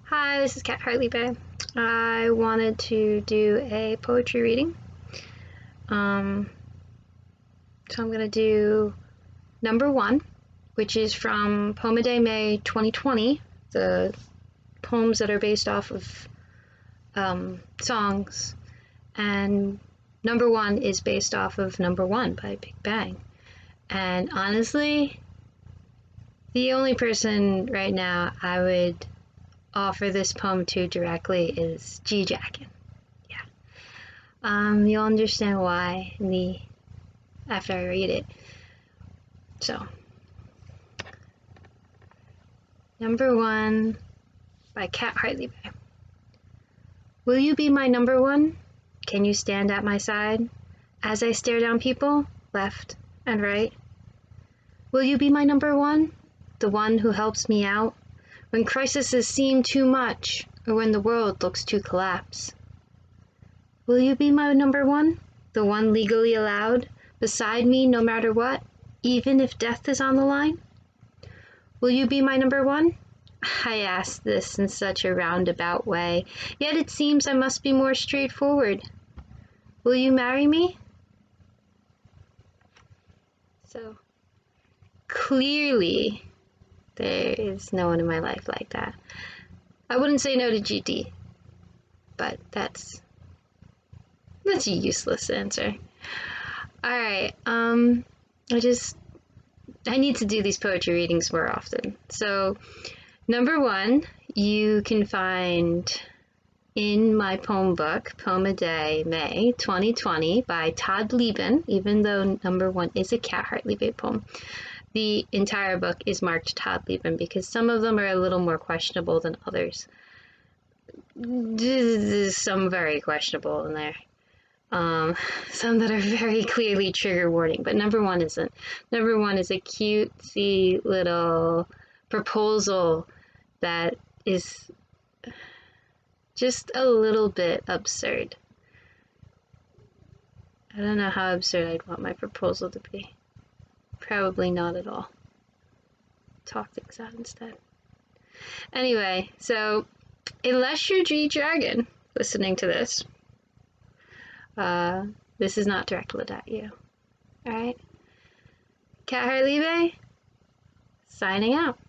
Hi, this is Kat Hartliebe. I wanted to do a poetry reading. So I'm going to do number one, which is from Poem a Day, May 2020, the poems that are based off of songs. And number one is based off of Number One by BigBang. And honestly, the only person right now I would offer this poem to directly is G-Jackin. Yeah. You'll understand why after I read it. So, number one by Kat Hartliebe. Will you be my number one? Can you stand at my side as I stare down people left and right? Will you be my number one? The one who helps me out when crises seem too much or when the world looks to collapse? Will you be my number one? The one legally allowed beside me no matter what, even if death is on the line? Will you be my number one? I ask this in such a roundabout way, yet it seems I must be more straightforward. Will you marry me? So, clearly, there is no one in my life like that. I wouldn't say no to GD, but that's a useless answer. Alright, I need to do these poetry readings more often. So, number one, you can find in my poem book, Poem a Day, May 2020 by Tod Leben, even though number one is a Kat Hartliebe poem. The entire book is marked Tod Leben because some of them are a little more questionable than others. There's some very questionable in there. Some that are very clearly trigger warning, but number one isn't. Number one is a cutesy little proposal that is just a little bit absurd. I don't know how absurd I'd want my proposal to be. Probably not at all. Talk things out instead. Anyway, so unless you're G-Dragon listening to this, this is not directed at you. Alright? Kat Hartliebe, signing out.